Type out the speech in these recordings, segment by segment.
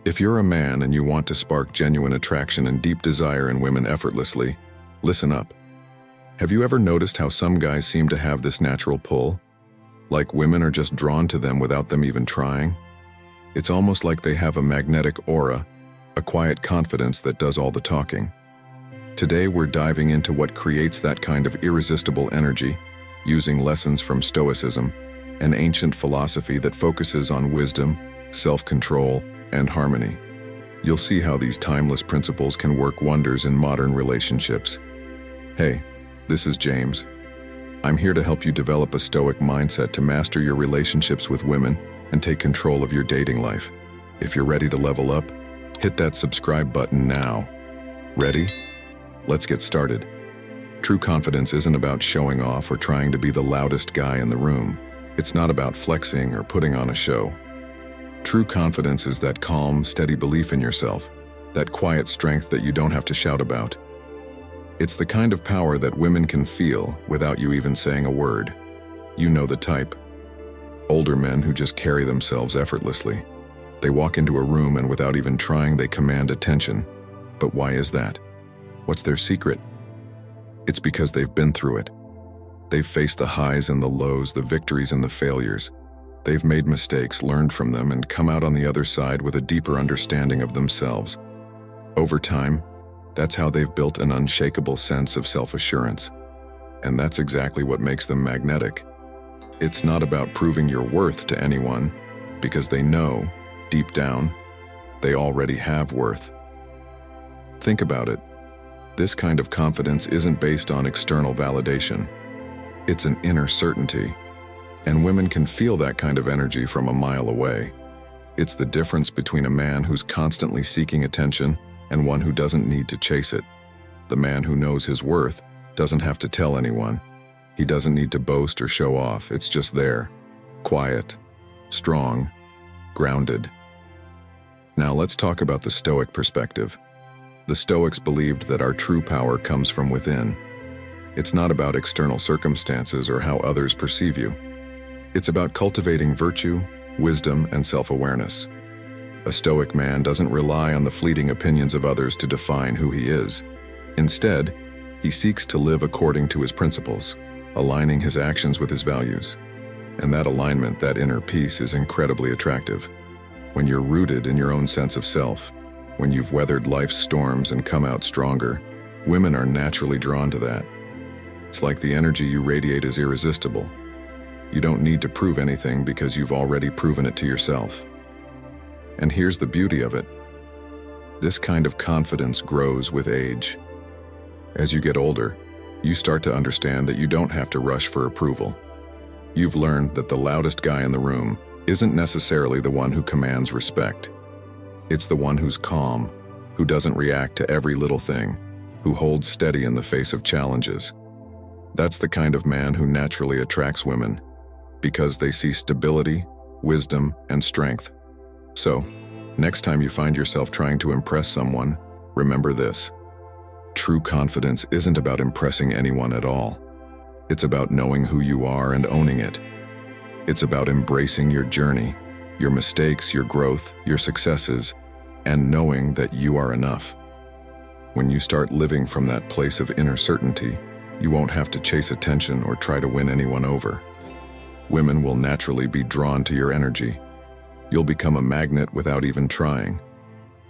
If you're a man and you want to spark genuine attraction and deep desire in women effortlessly, listen up. Have you ever noticed how some guys seem to have this natural pull? Like women are just drawn to them without them even trying? It's almost like they have a magnetic aura, a quiet confidence that does all the talking. Today we're diving into what creates that kind of irresistible energy, using lessons from Stoicism, an ancient philosophy that focuses on wisdom, self-control, and harmony. You'll see how these timeless principles can work wonders in modern relationships. Hey, this is James. I'm here to help you develop a Stoic mindset to master your relationships with women and take control of your dating life. If you're ready to level up, hit that subscribe button now. Ready? Let's get started. True confidence isn't about showing off or trying to be the loudest guy in the room. It's not about flexing or putting on a show. True confidence is that calm, steady belief in yourself, that quiet strength that you don't have to shout about. It's the kind of power that women can feel without you even saying a word. You know the type. Older men who just carry themselves effortlessly. They walk into a room and without even trying, they command attention. But why is that? What's their secret? It's because they've been through it. They've faced the highs and the lows, the victories and the failures. They've made mistakes, learned from them, and come out on the other side with a deeper understanding of themselves. Over time, that's how they've built an unshakable sense of self-assurance. And that's exactly what makes them magnetic. It's not about proving your worth to anyone, because they know, deep down, they already have worth. Think about it. This kind of confidence isn't based on external validation. It's an inner certainty. And women can feel that kind of energy from a mile away. It's the difference between a man who's constantly seeking attention and one who doesn't need to chase it. The man who knows his worth doesn't have to tell anyone. He doesn't need to boast or show off. It's just there. Quiet, strong, grounded. Now let's talk about the Stoic perspective. The Stoics believed that our true power comes from within. It's not about external circumstances or how others perceive you. It's about cultivating virtue, wisdom, and self-awareness. A Stoic man doesn't rely on the fleeting opinions of others to define who he is. Instead, he seeks to live according to his principles, aligning his actions with his values. And that alignment, that inner peace, is incredibly attractive. When you're rooted in your own sense of self, when you've weathered life's storms and come out stronger, women are naturally drawn to that. It's like the energy you radiate is irresistible. You don't need to prove anything because you've already proven it to yourself. And here's the beauty of it. This kind of confidence grows with age. As you get older, you start to understand that you don't have to rush for approval. You've learned that the loudest guy in the room isn't necessarily the one who commands respect. It's the one who's calm, who doesn't react to every little thing, who holds steady in the face of challenges. That's the kind of man who naturally attracts women, because they see stability, wisdom, and strength. So, next time you find yourself trying to impress someone, remember this. True confidence isn't about impressing anyone at all. It's about knowing who you are and owning it. It's about embracing your journey, your mistakes, your growth, your successes, and knowing that you are enough. When you start living from that place of inner certainty, you won't have to chase attention or try to win anyone over. Women will naturally be drawn to your energy. You'll become a magnet without even trying.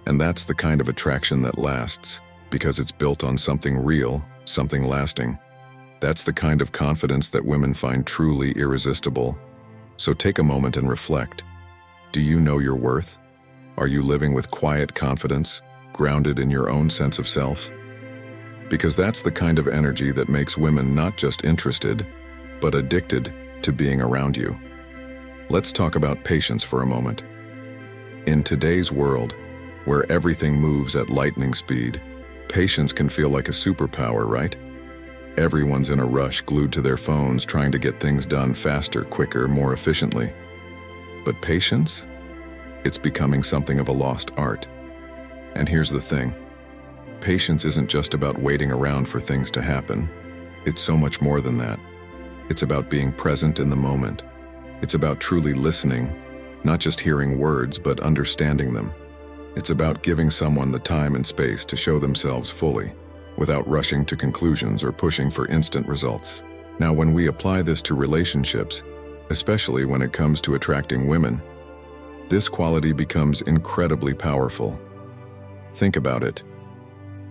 And that's the kind of attraction that lasts, because it's built on something real, something lasting. That's the kind of confidence that women find truly irresistible. So take a moment and reflect. Do you know your worth? Are you living with quiet confidence, grounded in your own sense of self? Because that's the kind of energy that makes women not just interested, but addicted to being around you. Let's talk about patience for a moment. In today's world, where everything moves at lightning speed, patience can feel like a superpower, right? Everyone's in a rush, glued to their phones, trying to get things done faster, quicker, more efficiently. But patience? It's becoming something of a lost art. And here's the thing. Patience isn't just about waiting around for things to happen. It's so much more than that. It's about being present in the moment. It's about truly listening, not just hearing words, but understanding them. It's about giving someone the time and space to show themselves fully, without rushing to conclusions or pushing for instant results. Now, when we apply this to relationships, especially when it comes to attracting women, this quality becomes incredibly powerful. Think about it.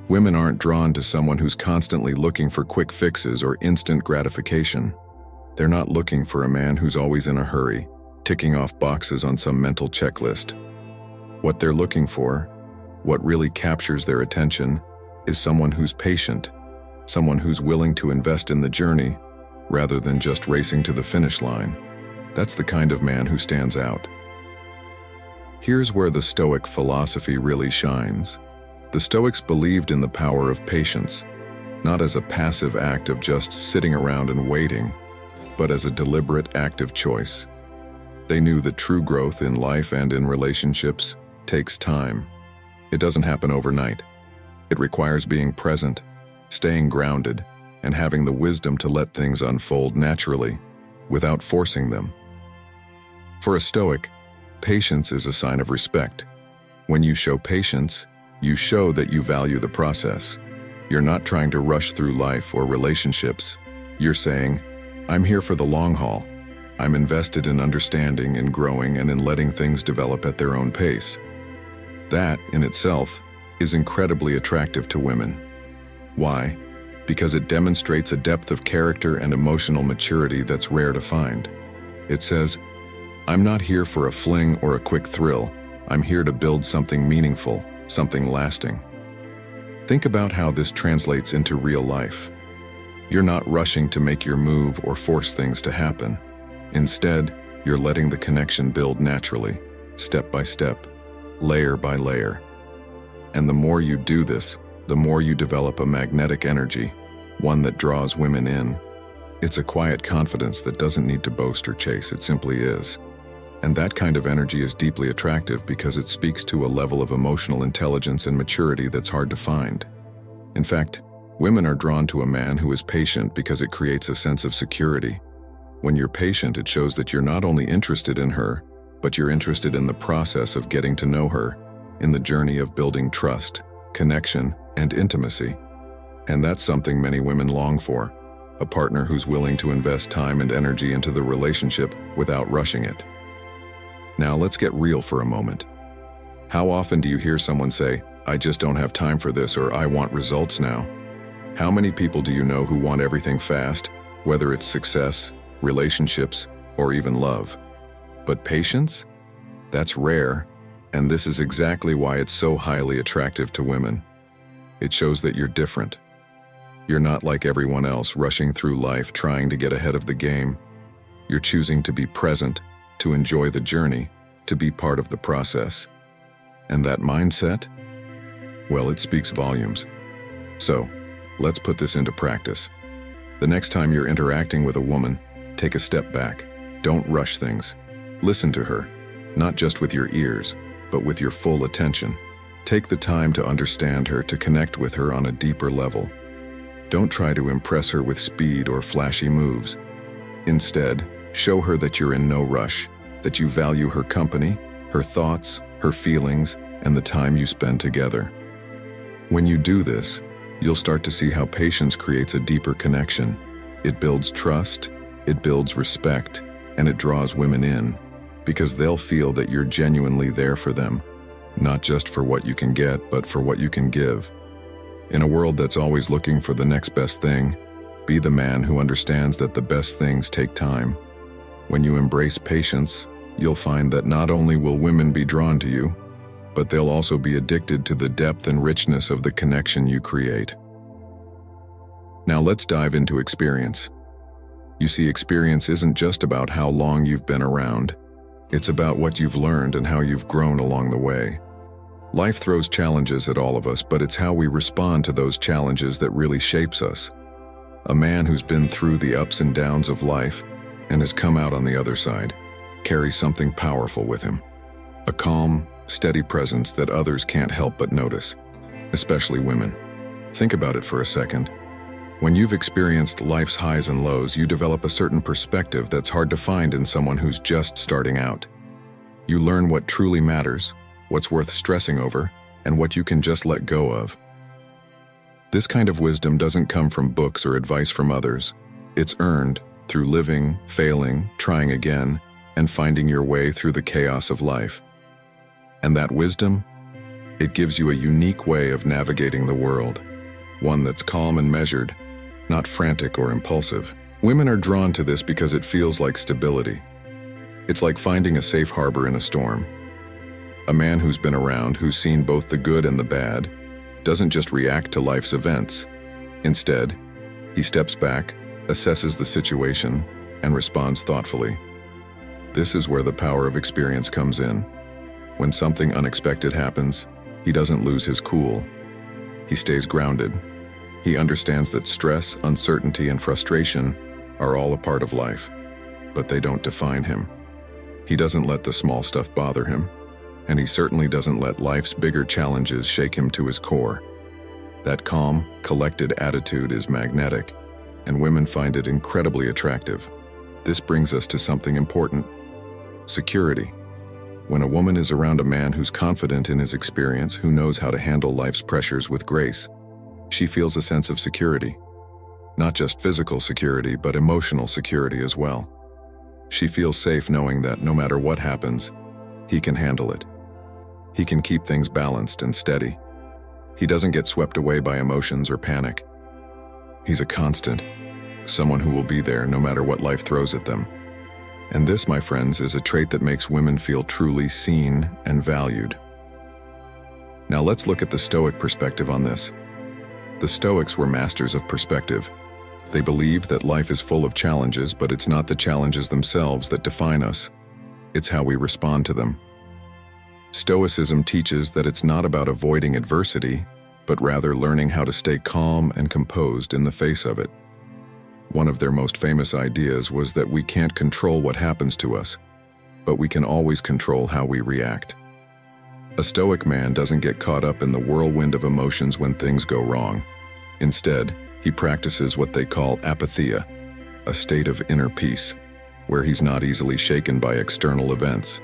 Women aren't drawn to someone who's constantly looking for quick fixes or instant gratification. They're not looking for a man who's always in a hurry, ticking off boxes on some mental checklist. What they're looking for, what really captures their attention, is someone who's patient, someone who's willing to invest in the journey rather than just racing to the finish line. That's the kind of man who stands out. Here's where the Stoic philosophy really shines. The Stoics believed in the power of patience, not as a passive act of just sitting around and waiting, but as a deliberate active choice. They knew that true growth in life and in relationships takes time. It doesn't happen overnight. It requires being present, staying grounded, and having the wisdom to let things unfold naturally, without forcing them. For a Stoic, patience is a sign of respect. When you show patience, you show that you value the process. You're not trying to rush through life or relationships. You're saying, I'm here for the long haul. I'm invested in understanding and growing and in letting things develop at their own pace. That, in itself, is incredibly attractive to women. Why? Because it demonstrates a depth of character and emotional maturity that's rare to find. It says, I'm not here for a fling or a quick thrill. I'm here to build something meaningful, something lasting. Think about how this translates into real life. You're not rushing to make your move or force things to happen. Instead, you're letting the connection build naturally, step by step, layer by layer. And the more you do this, the more you develop a magnetic energy, one that draws women in. It's a quiet confidence that doesn't need to boast or chase, it simply is. And that kind of energy is deeply attractive because it speaks to a level of emotional intelligence and maturity that's hard to find. In fact, women are drawn to a man who is patient because it creates a sense of security. When you're patient, it shows that you're not only interested in her, but you're interested in the process of getting to know her, in the journey of building trust, connection, and intimacy. And that's something many women long for, a partner who's willing to invest time and energy into the relationship without rushing it. Now let's get real for a moment. How often do you hear someone say, I just don't have time for this, or I want results now? How many people do you know who want everything fast, whether it's success, relationships, or even love? But patience? That's rare, and this is exactly why it's so highly attractive to women. It shows that you're different. You're not like everyone else rushing through life trying to get ahead of the game. You're choosing to be present, to enjoy the journey, to be part of the process. And that mindset? Well, it speaks volumes. So, let's put this into practice. The next time you're interacting with a woman, take a step back. Don't rush things. Listen to her, not just with your ears, but with your full attention. Take the time to understand her, to connect with her on a deeper level. Don't try to impress her with speed or flashy moves. Instead, show her that you're in no rush, that you value her company, her thoughts, her feelings, and the time you spend together. When you do this, you'll start to see how patience creates a deeper connection. It builds trust, it builds respect, and it draws women in, because they'll feel that you're genuinely there for them, not just for what you can get, but for what you can give. In a world that's always looking for the next best thing, be the man who understands that the best things take time. When you embrace patience, you'll find that not only will women be drawn to you, but they'll also be addicted to the depth and richness of the connection you create. Now let's dive into experience. You see, experience isn't just about how long you've been around. It's about what you've learned and how you've grown along the way. Life throws challenges at all of us, but it's how we respond to those challenges that really shapes us. A man who's been through the ups and downs of life and has come out on the other side carries something powerful with him. A calm, steady presence that others can't help but notice, especially women. Think about it for a second. When you've experienced life's highs and lows, you develop a certain perspective that's hard to find in someone who's just starting out. You learn what truly matters, what's worth stressing over, and what you can just let go of. This kind of wisdom doesn't come from books or advice from others. It's earned through living, failing, trying again, and finding your way through the chaos of life. And that wisdom? It gives you a unique way of navigating the world, one that's calm and measured, not frantic or impulsive. Women are drawn to this because it feels like stability. It's like finding a safe harbor in a storm. A man who's been around, who's seen both the good and the bad, doesn't just react to life's events. Instead, he steps back, assesses the situation, and responds thoughtfully. This is where the power of experience comes in. When something unexpected happens, he doesn't lose his cool. He stays grounded. He understands that stress, uncertainty, and frustration are all a part of life, but they don't define him. He doesn't let the small stuff bother him, and he certainly doesn't let life's bigger challenges shake him to his core. That calm, collected attitude is magnetic, and women find it incredibly attractive. This brings us to something important: security. When a woman is around a man who's confident in his experience, who knows how to handle life's pressures with grace, she feels a sense of security. Not just physical security, but emotional security as well. She feels safe knowing that no matter what happens, he can handle it. He can keep things balanced and steady. He doesn't get swept away by emotions or panic. He's a constant, someone who will be there no matter what life throws at them. And this, my friends, is a trait that makes women feel truly seen and valued. Now let's look at the Stoic perspective on this. The Stoics were masters of perspective. They believed that life is full of challenges, but it's not the challenges themselves that define us. It's how we respond to them. Stoicism teaches that it's not about avoiding adversity, but rather learning how to stay calm and composed in the face of it. One of their most famous ideas was that we can't control what happens to us, but we can always control how we react. A Stoic man doesn't get caught up in the whirlwind of emotions when things go wrong. Instead, he practices what they call apatheia, a state of inner peace, where he's not easily shaken by external events.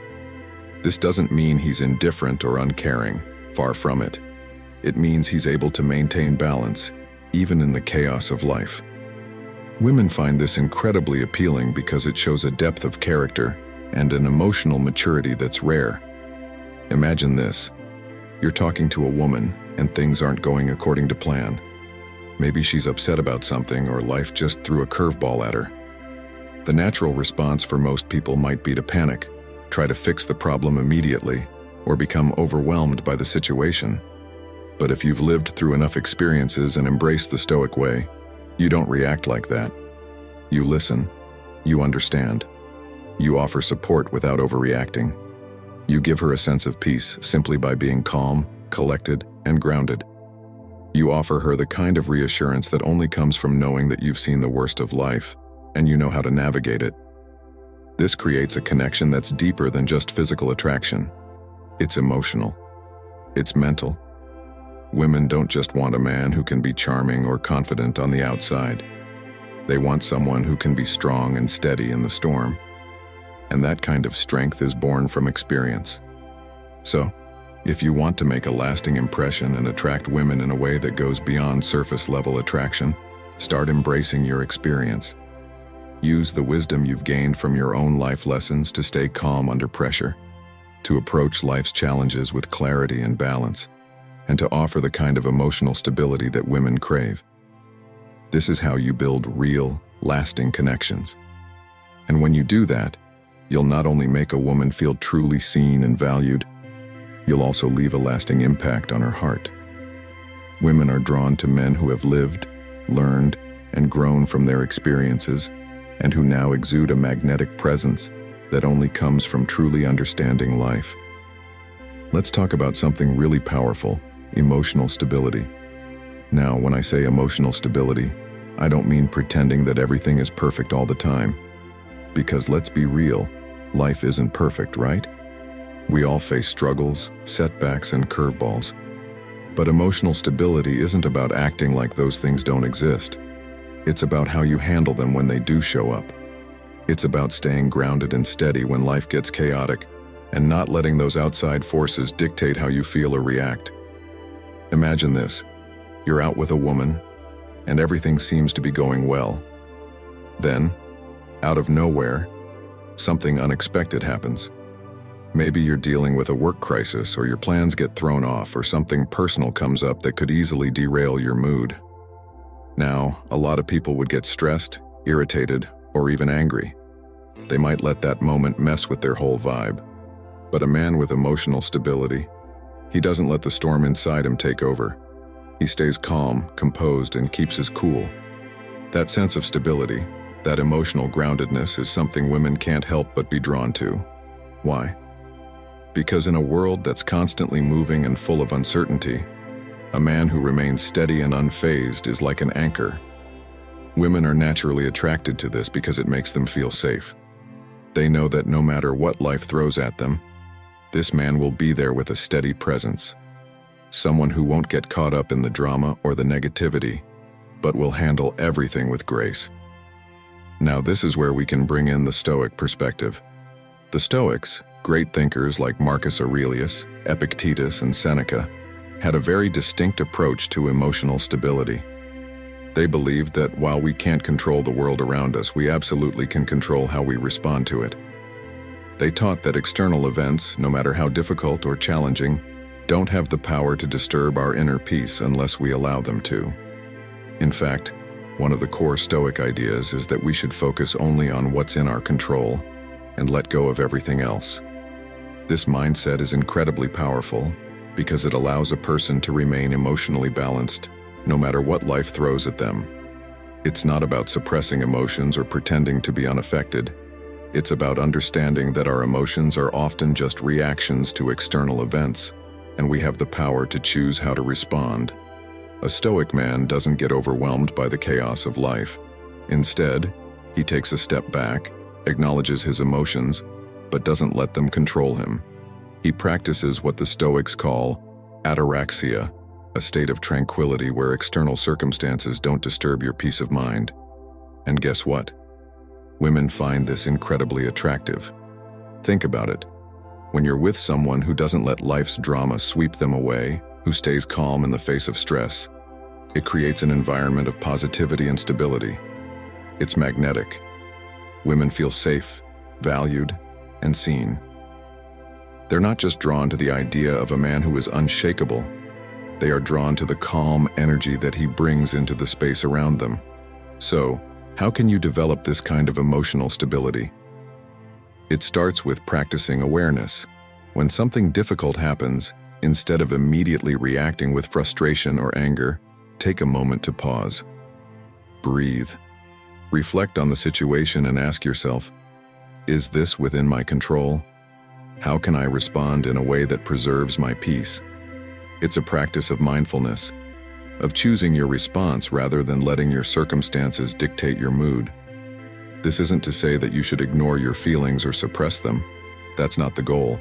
This doesn't mean he's indifferent or uncaring, far from it. It means he's able to maintain balance, even in the chaos of life. Women find this incredibly appealing because it shows a depth of character and an emotional maturity that's rare. Imagine this. You're talking to a woman, and things aren't going according to plan. Maybe she's upset about something, or life just threw a curveball at her. The natural response for most people might be to panic, try to fix the problem immediately, or become overwhelmed by the situation. But if you've lived through enough experiences and embraced the Stoic way, you don't react like that. You listen. You understand. You offer support without overreacting. You give her a sense of peace simply by being calm, collected, and grounded. You offer her the kind of reassurance that only comes from knowing that you've seen the worst of life, and you know how to navigate it. This creates a connection that's deeper than just physical attraction. It's emotional. It's mental. Women don't just want a man who can be charming or confident on the outside. They want someone who can be strong and steady in the storm. And that kind of strength is born from experience. So, if you want to make a lasting impression and attract women in a way that goes beyond surface-level attraction, start embracing your experience. Use the wisdom you've gained from your own life lessons to stay calm under pressure, to approach life's challenges with clarity and balance, and to offer the kind of emotional stability that women crave. This is how you build real, lasting connections. And when you do that, you'll not only make a woman feel truly seen and valued, you'll also leave a lasting impact on her heart. Women are drawn to men who have lived, learned, and grown from their experiences, and who now exude a magnetic presence that only comes from truly understanding life. Let's talk about something really powerful: emotional stability. Now, when I say emotional stability, I don't mean pretending that everything is perfect all the time. Because let's be real, life isn't perfect, right? We all face struggles, setbacks, and curveballs. But emotional stability isn't about acting like those things don't exist. It's about how you handle them when they do show up. It's about staying grounded and steady when life gets chaotic, and not letting those outside forces dictate how you feel or react. Imagine this. You're out with a woman, and everything seems to be going well. Then, out of nowhere, something unexpected happens. Maybe you're dealing with a work crisis, or your plans get thrown off, or something personal comes up that could easily derail your mood. Now, a lot of people would get stressed, irritated, or even angry. They might let that moment mess with their whole vibe. But a man with emotional stability, he doesn't let the storm inside him take over. He stays calm, composed, and keeps his cool. That sense of stability, that emotional groundedness, is something women can't help but be drawn to. Why? Because in a world that's constantly moving and full of uncertainty, a man who remains steady and unfazed is like an anchor. Women are naturally attracted to this because it makes them feel safe. They know that no matter what life throws at them, this man will be there with a steady presence. Someone who won't get caught up in the drama or the negativity, but will handle everything with grace. Now this is where we can bring in the Stoic perspective. The Stoics, great thinkers like Marcus Aurelius, Epictetus, and Seneca, had a very distinct approach to emotional stability. They believed that while we can't control the world around us, we absolutely can control how we respond to it. They taught that external events, no matter how difficult or challenging, don't have the power to disturb our inner peace unless we allow them to. In fact, one of the core Stoic ideas is that we should focus only on what's in our control and let go of everything else. This mindset is incredibly powerful because it allows a person to remain emotionally balanced no matter what life throws at them. It's not about suppressing emotions or pretending to be unaffected. It's about understanding that our emotions are often just reactions to external events, and we have the power to choose how to respond. A Stoic man doesn't get overwhelmed by the chaos of life. Instead, he takes a step back, acknowledges his emotions, but doesn't let them control him. He practices what the Stoics call ataraxia, a state of tranquility where external circumstances don't disturb your peace of mind. And guess what? Women find this incredibly attractive. Think about it. When you're with someone who doesn't let life's drama sweep them away, who stays calm in the face of stress, it creates an environment of positivity and stability. It's magnetic. Women feel safe, valued, and seen. They're not just drawn to the idea of a man who is unshakable. They are drawn to the calm energy that he brings into the space around them. So, how can you develop this kind of emotional stability? It starts with practicing awareness. When something difficult happens, instead of immediately reacting with frustration or anger, take a moment to pause. Breathe. Reflect on the situation and ask yourself, is this within my control? How can I respond in a way that preserves my peace? It's a practice of mindfulness, of choosing your response rather than letting your circumstances dictate your mood. This isn't to say that you should ignore your feelings or suppress them. That's not the goal.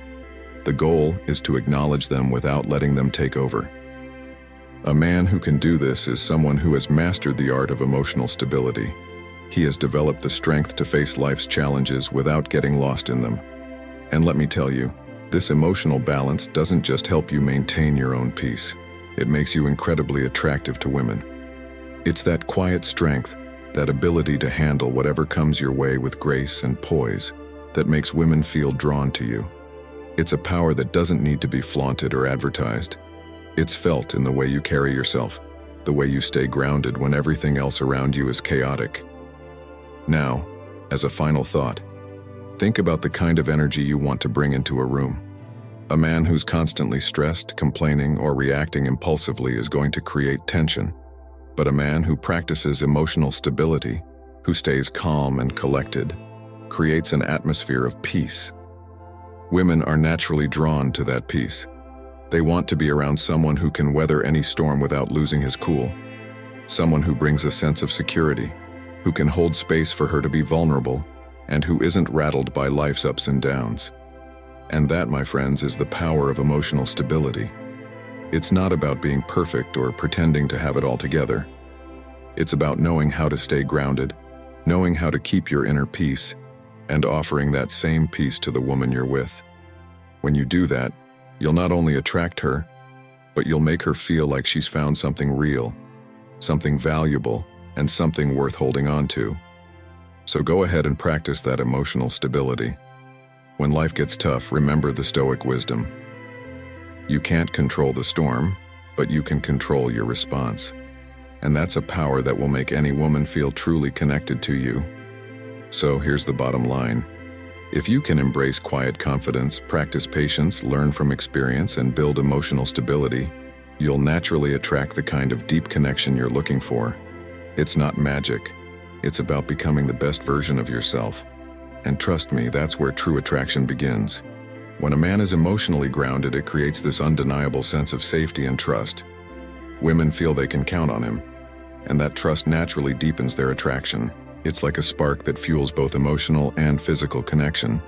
The goal is to acknowledge them without letting them take over. A man who can do this is someone who has mastered the art of emotional stability. He has developed the strength to face life's challenges without getting lost in them. And let me tell you, this emotional balance doesn't just help you maintain your own peace. It makes you incredibly attractive to women. It's that quiet strength, that ability to handle whatever comes your way with grace and poise, that makes women feel drawn to you. It's a power that doesn't need to be flaunted or advertised. It's felt in the way you carry yourself, the way you stay grounded when everything else around you is chaotic. Now, as a final thought, think about the kind of energy you want to bring into a room. A man who's constantly stressed, complaining, or reacting impulsively is going to create tension. But a man who practices emotional stability, who stays calm and collected, creates an atmosphere of peace. Women are naturally drawn to that peace. They want to be around someone who can weather any storm without losing his cool. Someone who brings a sense of security, who can hold space for her to be vulnerable, and who isn't rattled by life's ups and downs. And that, my friends, is the power of emotional stability. It's not about being perfect or pretending to have it all together. It's about knowing how to stay grounded, knowing how to keep your inner peace, and offering that same peace to the woman you're with. When you do that, you'll not only attract her, but you'll make her feel like she's found something real, something valuable, and something worth holding on to. So go ahead and practice that emotional stability. When life gets tough, remember the Stoic wisdom. You can't control the storm, but you can control your response. And that's a power that will make any woman feel truly connected to you. So here's the bottom line. If you can embrace quiet confidence, practice patience, learn from experience, and build emotional stability, you'll naturally attract the kind of deep connection you're looking for. It's not magic. It's about becoming the best version of yourself. And trust me, that's where true attraction begins. When a man is emotionally grounded, it creates this undeniable sense of safety and trust. Women feel they can count on him, and that trust naturally deepens their attraction. It's like a spark that fuels both emotional and physical connection.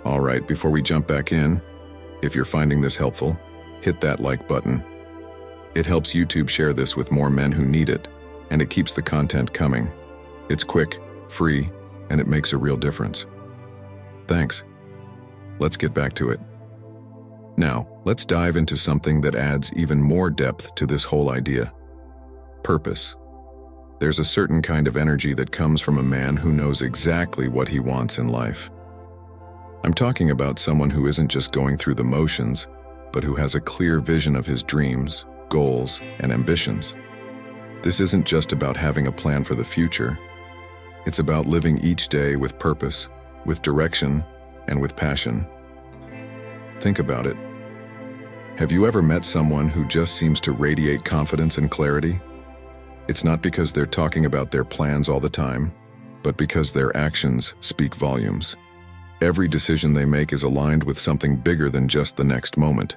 All right, before we jump back in, if you're finding this helpful, hit that like button. It helps YouTube share this with more men who need it, and it keeps the content coming. It's quick, free, and it makes a real difference. Thanks. Let's get back to it. Now, let's dive into something that adds even more depth to this whole idea. Purpose. There's a certain kind of energy that comes from a man who knows exactly what he wants in life. I'm talking about someone who isn't just going through the motions, but who has a clear vision of his dreams, goals, and ambitions. This isn't just about having a plan for the future. It's about living each day with purpose, with direction, and with passion. Think about it. Have you ever met someone who just seems to radiate confidence and clarity? It's not because they're talking about their plans all the time, but because their actions speak volumes. Every decision they make is aligned with something bigger than just the next moment.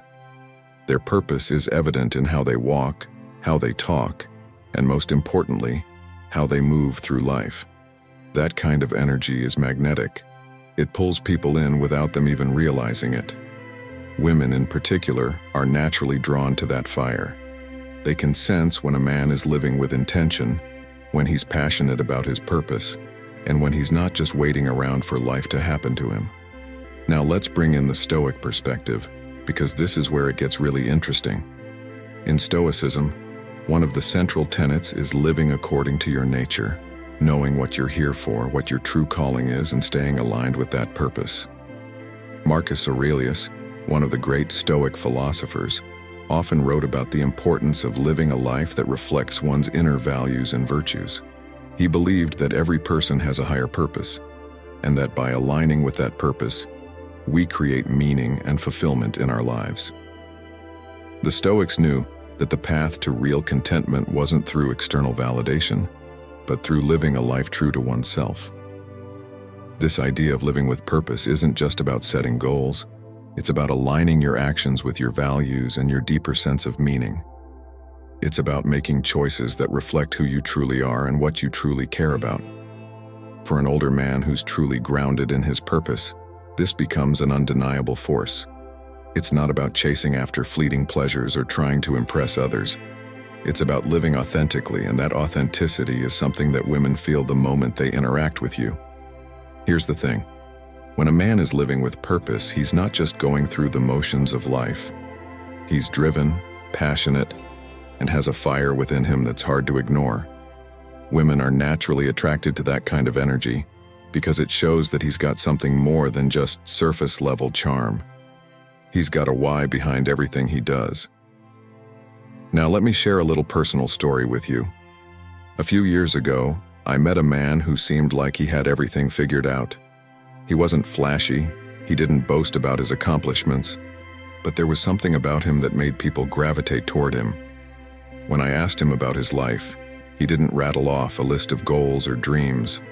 Their purpose is evident in how they walk, how they talk, and most importantly, how they move through life. That kind of energy is magnetic. It pulls people in without them even realizing it. Women in particular are naturally drawn to that fire. They can sense when a man is living with intention, when he's passionate about his purpose, and when he's not just waiting around for life to happen to him. Now let's bring in the Stoic perspective, because this is where it gets really interesting. In Stoicism, one of the central tenets is living according to your nature, knowing what you're here for, what your true calling is, and staying aligned with that purpose. Marcus Aurelius, one of the great Stoic philosophers, often wrote about the importance of living a life that reflects one's inner values and virtues. He believed that every person has a higher purpose, and that by aligning with that purpose, we create meaning and fulfillment in our lives. The Stoics knew that the path to real contentment wasn't through external validation, but through living a life true to oneself. This idea of living with purpose isn't just about setting goals. It's about aligning your actions with your values and your deeper sense of meaning. It's about making choices that reflect who you truly are and what you truly care about. For an older man who's truly grounded in his purpose, this becomes an undeniable force. It's not about chasing after fleeting pleasures or trying to impress others. It's about living authentically, and that authenticity is something that women feel the moment they interact with you. Here's the thing. When a man is living with purpose, he's not just going through the motions of life. He's driven, passionate, and has a fire within him that's hard to ignore. Women are naturally attracted to that kind of energy because it shows that he's got something more than just surface-level charm. He's got a why behind everything he does. Now let me share a little personal story with you. A few years ago, I met a man who seemed like he had everything figured out. He wasn't flashy, he didn't boast about his accomplishments, but there was something about him that made people gravitate toward him. When I asked him about his life, he didn't rattle off a list of goals or dreams,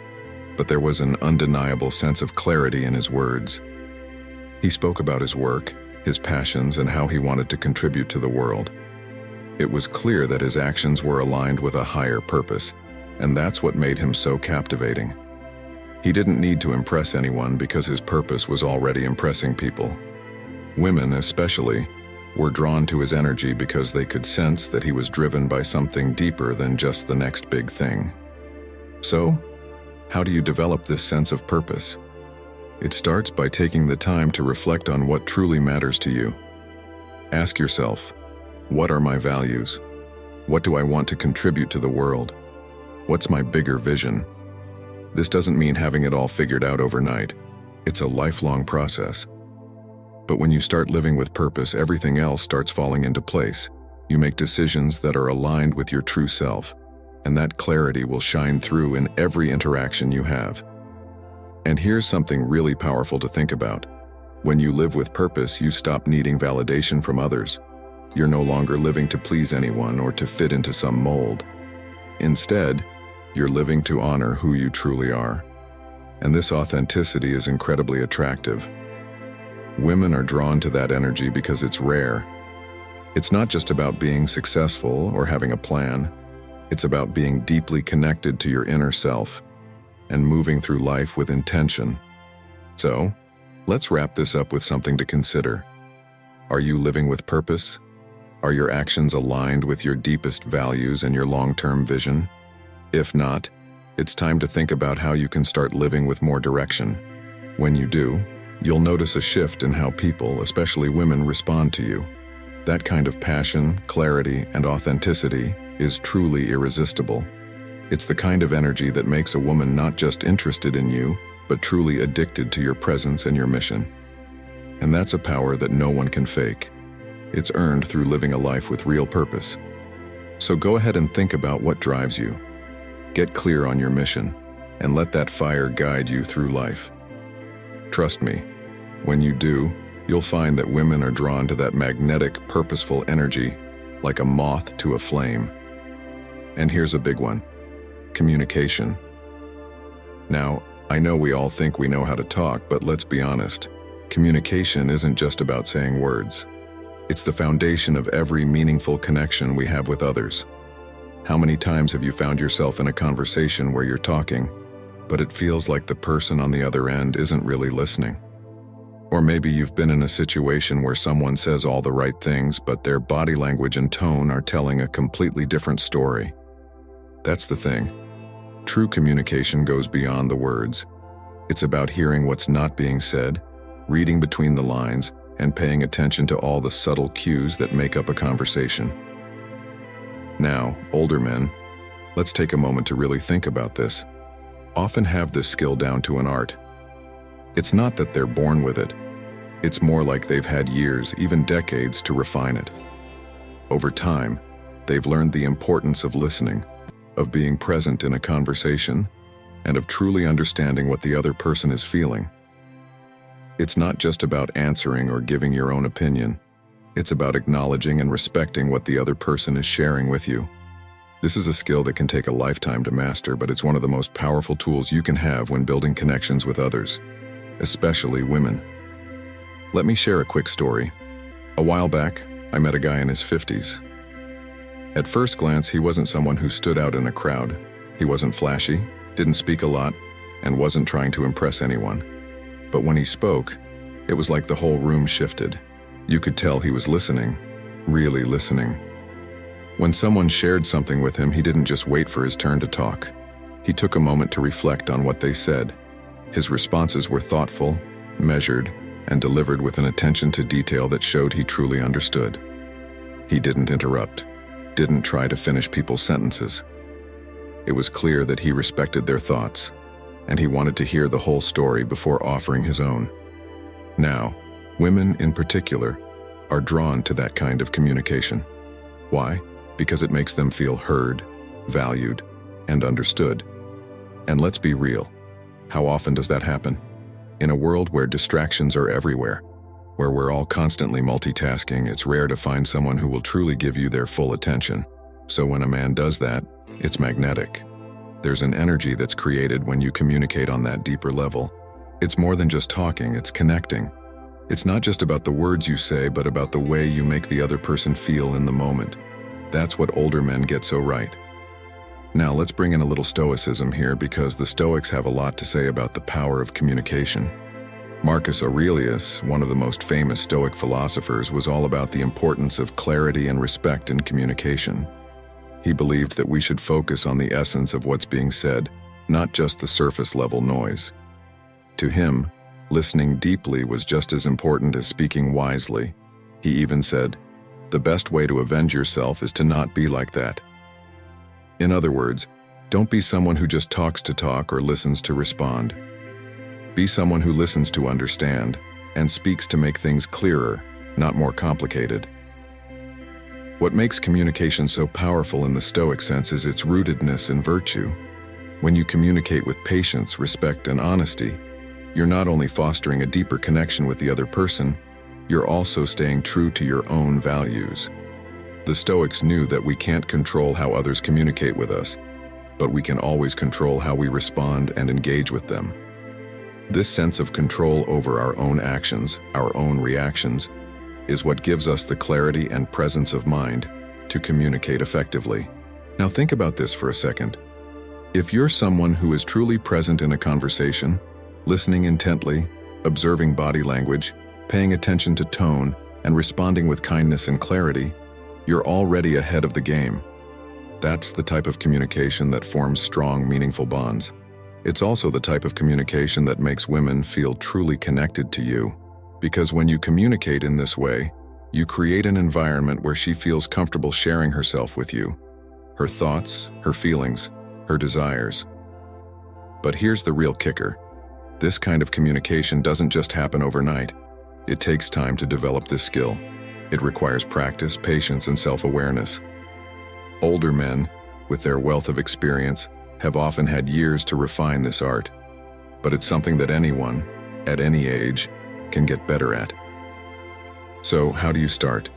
but there was an undeniable sense of clarity in his words. He spoke about his work, his passions, and how he wanted to contribute to the world. It was clear that his actions were aligned with a higher purpose, and that's what made him so captivating. He didn't need to impress anyone because his purpose was already impressing people. Women, especially, were drawn to his energy because they could sense that he was driven by something deeper than just the next big thing. So, how do you develop this sense of purpose? It starts by taking the time to reflect on what truly matters to you. Ask yourself, what are my values? What do I want to contribute to the world? What's my bigger vision? This doesn't mean having it all figured out overnight. It's a lifelong process. But when you start living with purpose, everything else starts falling into place. You make decisions that are aligned with your true self, and that clarity will shine through in every interaction you have. And here's something really powerful to think about. When you live with purpose, you stop needing validation from others. You're no longer living to please anyone or to fit into some mold. Instead, you're living to honor who you truly are. And this authenticity is incredibly attractive. Women are drawn to that energy because it's rare. It's not just about being successful or having a plan. It's about being deeply connected to your inner self and moving through life with intention. So, let's wrap this up with something to consider. Are you living with purpose? Are your actions aligned with your deepest values and your long-term vision? If not, it's time to think about how you can start living with more direction. When you do, you'll notice a shift in how people, especially women, respond to you. That kind of passion, clarity, and authenticity is truly irresistible. It's the kind of energy that makes a woman not just interested in you, but truly addicted to your presence and your mission. And that's a power that no one can fake. It's earned through living a life with real purpose. So go ahead and think about what drives you. Get clear on your mission, and let that fire guide you through life. Trust me, when you do, you'll find that women are drawn to that magnetic, purposeful energy, like a moth to a flame. And here's a big one: communication. Now, I know we all think we know how to talk, but let's be honest. Communication isn't just about saying words. It's the foundation of every meaningful connection we have with others. How many times have you found yourself in a conversation where you're talking, but it feels like the person on the other end isn't really listening? Or maybe you've been in a situation where someone says all the right things, but their body language and tone are telling a completely different story. That's the thing. True communication goes beyond the words. It's about hearing what's not being said, reading between the lines, and paying attention to all the subtle cues that make up a conversation. Now, older men, let's take a moment to really think about this. Often have this skill down to an art. It's not that they're born with it. It's more like they've had years, even decades, to refine it. Over time, they've learned the importance of listening, of being present in a conversation, and of truly understanding what the other person is feeling. It's not just about answering or giving your own opinion. It's about acknowledging and respecting what the other person is sharing with you. This is a skill that can take a lifetime to master, but it's one of the most powerful tools you can have when building connections with others, especially women. Let me share a quick story. A while back, I met a guy in his 50s. At first glance, he wasn't someone who stood out in a crowd. He wasn't flashy, didn't speak a lot, and wasn't trying to impress anyone. But when he spoke, it was like the whole room shifted. You could tell he was listening, really listening. When someone shared something with him, he didn't just wait for his turn to talk. He took a moment to reflect on what they said. His responses were thoughtful, measured, and delivered with an attention to detail that showed he truly understood. He didn't interrupt, didn't try to finish people's sentences. It was clear that he respected their thoughts, and he wanted to hear the whole story before offering his own. Now, women in particular are drawn to that kind of communication. Why? Because it makes them feel heard, valued, and understood. And let's be real. How often does that happen? In a world where distractions are everywhere, where we're all constantly multitasking, it's rare to find someone who will truly give you their full attention. So when a man does that, it's magnetic. There's an energy that's created when you communicate on that deeper level. It's more than just talking, it's connecting. It's not just about the words you say, but about the way you make the other person feel in the moment. That's what older men get so right. Now let's bring in a little Stoicism here, because the Stoics have a lot to say about the power of communication. Marcus Aurelius, one of the most famous Stoic philosophers, was all about the importance of clarity and respect in communication. He believed that we should focus on the essence of what's being said, not just the surface-level noise. To him, Listening deeply was just as important as speaking wisely. He even said, "The best way to avenge yourself is to not be like that." In other words, don't be someone who just talks to talk or listens to respond. Be someone who listens to understand and speaks to make things clearer, not more complicated. What makes communication so powerful in the Stoic sense is its rootedness in virtue. When you communicate with patience, respect, and honesty, you're not only fostering a deeper connection with the other person, you're also staying true to your own values. The Stoics knew that we can't control how others communicate with us, but we can always control how we respond and engage with them. This sense of control over our own actions, our own reactions, is what gives us the clarity and presence of mind to communicate effectively. Now think about this for a second. If you're someone who is truly present in a conversation, listening intently, observing body language, paying attention to tone, and responding with kindness and clarity, you're already ahead of the game. That's the type of communication that forms strong, meaningful bonds. It's also the type of communication that makes women feel truly connected to you. Because when you communicate in this way, you create an environment where she feels comfortable sharing herself with you, her thoughts, her feelings, her desires. But here's the real kicker. This kind of communication doesn't just happen overnight. It takes time to develop this skill. It requires practice, patience, and self-awareness. Older men, with their wealth of experience, have often had years to refine this art. But it's something that anyone, at any age, can get better at. So, how do you start?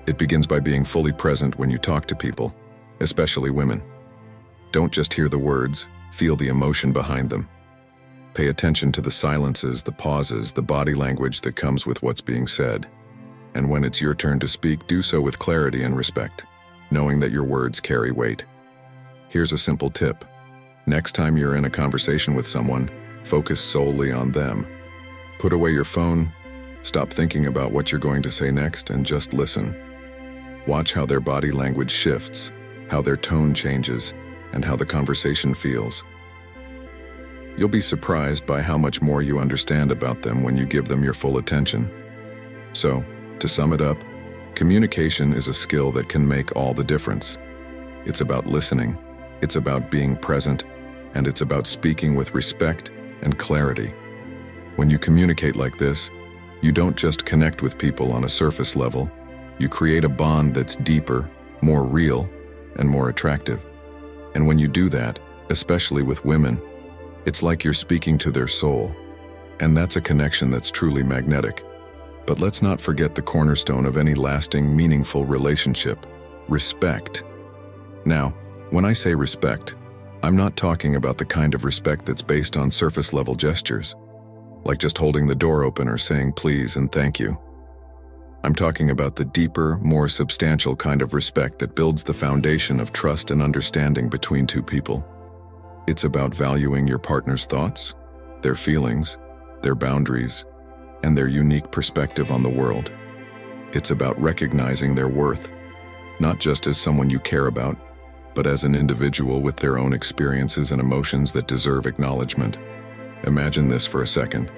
It begins by being fully present when you talk to people, especially women. Don't just hear the words, feel the emotion behind them. Pay attention to the silences, the pauses, the body language that comes with what's being said. And when it's your turn to speak, do so with clarity and respect, knowing that your words carry weight. Here's a simple tip. Next time you're in a conversation with someone, focus solely on them. Put away your phone, stop thinking about what you're going to say next, and just listen. Watch how their body language shifts, how their tone changes, and how the conversation feels. You'll be surprised by how much more you understand about them when you give them your full attention. So, to sum it up, communication is a skill that can make all the difference. It's about listening, it's about being present, and it's about speaking with respect and clarity. When you communicate like this, you don't just connect with people on a surface level, you create a bond that's deeper, more real, and more attractive. And when you do that, especially with women, it's like you're speaking to their soul. And that's a connection that's truly magnetic. But let's not forget the cornerstone of any lasting, meaningful relationship: respect. Now, when I say respect, I'm not talking about the kind of respect that's based on surface-level gestures, like just holding the door open or saying please and thank you. I'm talking about the deeper, more substantial kind of respect that builds the foundation of trust and understanding between two people. It's about valuing your partner's thoughts, their feelings, their boundaries, and their unique perspective on the world. It's about recognizing their worth, not just as someone you care about, but as an individual with their own experiences and emotions that deserve acknowledgement. Imagine this for a second.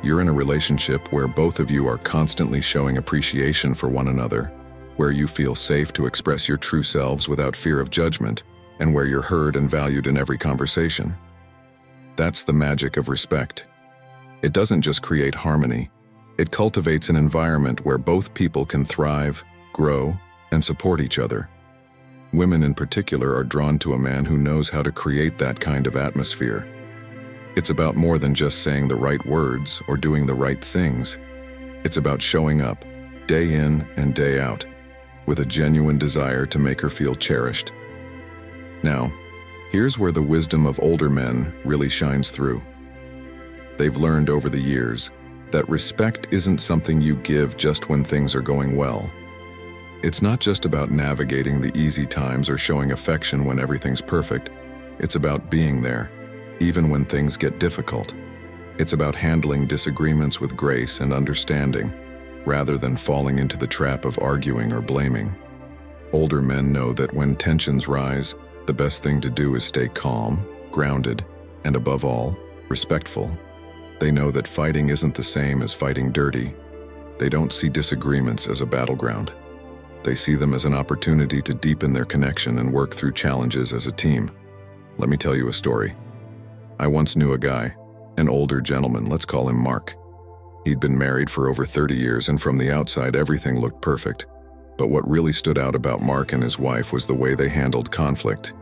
You're in a relationship where both of you are constantly showing appreciation for one another, where you feel safe to express your true selves without fear of judgment, and where you're heard and valued in every conversation. That's the magic of respect. It doesn't just create harmony, it cultivates an environment where both people can thrive, grow, and support each other. Women in particular are drawn to a man who knows how to create that kind of atmosphere. It's about more than just saying the right words or doing the right things. It's about showing up, day in and day out, with a genuine desire to make her feel cherished. Now, here's where the wisdom of older men really shines through. They've learned over the years that respect isn't something you give just when things are going well. It's not just about navigating the easy times or showing affection when everything's perfect. It's about being there, even when things get difficult. It's about handling disagreements with grace and understanding, rather than falling into the trap of arguing or blaming. Older men know that when tensions rise, the best thing to do is stay calm, grounded, and above all, respectful. They know that fighting isn't the same as fighting dirty. They don't see disagreements as a battleground. They see them as an opportunity to deepen their connection and work through challenges as a team. Let me tell you a story. I once knew a guy, an older gentleman, let's call him Mark. He'd been married for over 30 years, and from the outside everything looked perfect. But what really stood out about Mark and his wife was the way they handled conflict.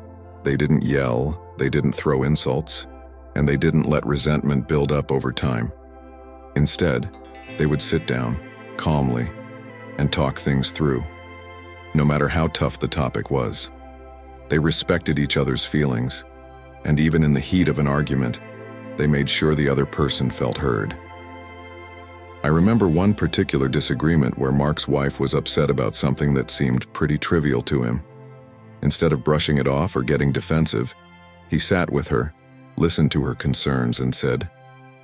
They didn't yell, they didn't throw insults, and they didn't let resentment build up over time. Instead, they would sit down, calmly, and talk things through, no matter how tough the topic was. They respected each other's feelings, and even in the heat of an argument, they made sure the other person felt heard. I remember one particular disagreement where Mark's wife was upset about something that seemed pretty trivial to him. Instead of brushing it off or getting defensive, he sat with her, listened to her concerns, and said,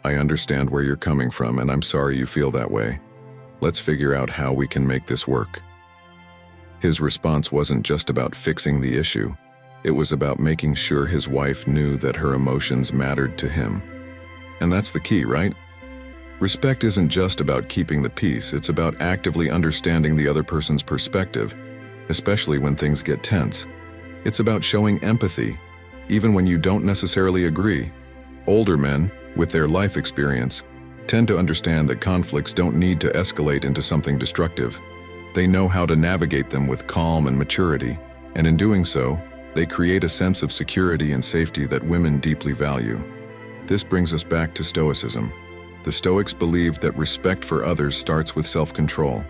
"I understand where you're coming from, and I'm sorry you feel that way. Let's figure out how we can make this work." His response wasn't just about fixing the issue. It was about making sure his wife knew that her emotions mattered to him. And that's the key, right? Respect isn't just about keeping the peace, it's about actively understanding the other person's perspective, especially when things get tense. It's about showing empathy, even when you don't necessarily agree. Older men, with their life experience, tend to understand that conflicts don't need to escalate into something destructive. They know how to navigate them with calm and maturity, and in doing so, they create a sense of security and safety that women deeply value. This brings us back to Stoicism. The Stoics believed that respect for others starts with self-control.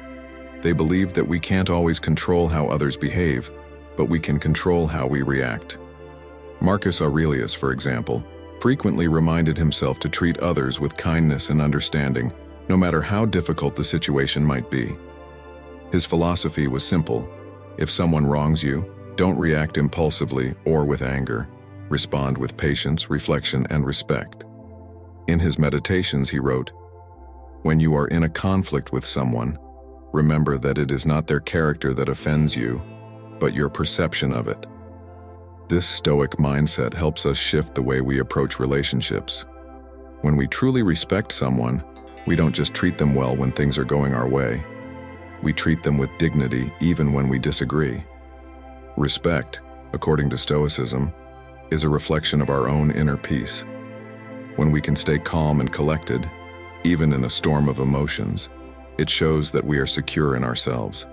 They believed that we can't always control how others behave, but we can control how we react. Marcus Aurelius, for example, frequently reminded himself to treat others with kindness and understanding, no matter how difficult the situation might be. His philosophy was simple. If someone wrongs you, don't react impulsively or with anger. Respond with patience, reflection, and respect. In his meditations, he wrote, "When you are in a conflict with someone, remember that it is not their character that offends you, but your perception of it." This Stoic mindset helps us shift the way we approach relationships. When we truly respect someone, we don't just treat them well when things are going our way. We treat them with dignity even when we disagree. Respect, according to Stoicism, is a reflection of our own inner peace. When we can stay calm and collected, even in a storm of emotions, it shows that we are secure in ourselves.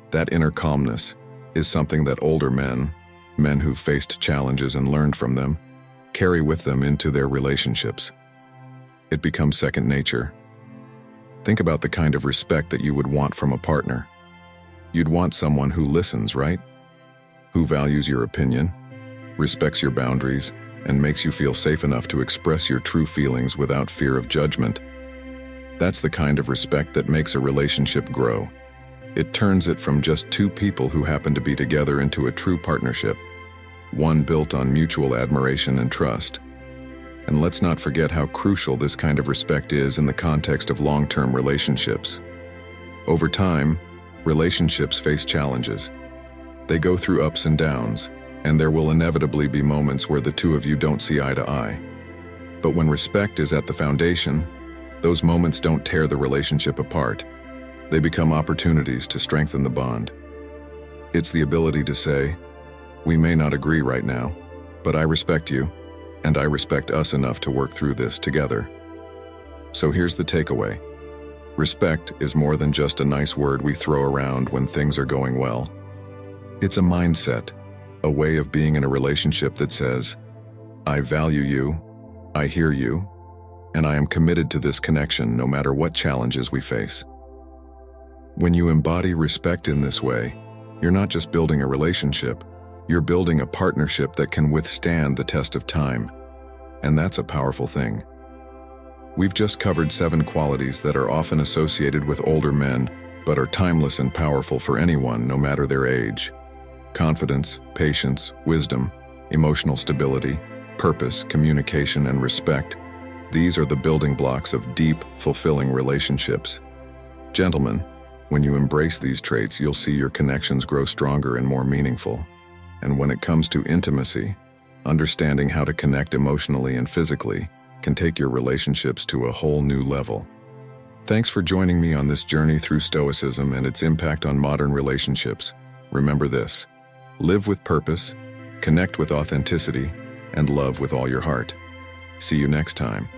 That inner calmness is something that older men who've faced challenges and learned from them, carry with them into their relationships. It becomes second nature. Think about the kind of respect that you would want from a partner. You'd want someone who listens, right? Who values your opinion, respects your boundaries, and makes you feel safe enough to express your true feelings without fear of judgment. That's the kind of respect that makes a relationship grow. It turns it from just two people who happen to be together into a true partnership, one built on mutual admiration and trust. And let's not forget how crucial this kind of respect is in the context of long-term relationships. Over time, relationships face challenges. They go through ups and downs, and there will inevitably be moments where the two of you don't see eye to eye. But when respect is at the foundation, those moments don't tear the relationship apart. They become opportunities to strengthen the bond. It's the ability to say, "We may not agree right now, but I respect you, and I respect us enough to work through this together." So here's the takeaway. Respect is more than just a nice word we throw around when things are going well. It's a mindset, a way of being in a relationship that says, "I value you, I hear you, and I am committed to this connection no matter what challenges we face." When you embody respect in this way, you're not just building a relationship, you're building a partnership that can withstand the test of time. And that's a powerful thing. We've just covered 7 qualities that are often associated with older men, but are timeless and powerful for anyone, no matter their age. Confidence, patience, wisdom, emotional stability, purpose, communication, and respect. These are the building blocks of deep, fulfilling relationships. Gentlemen, when you embrace these traits, you'll see your connections grow stronger and more meaningful. And when it comes to intimacy, understanding how to connect emotionally and physically, can take your relationships to a whole new level. Thanks for joining me on this journey through Stoicism and its impact on modern relationships. Remember this: live with purpose, connect with authenticity, and love with all your heart. See you next time.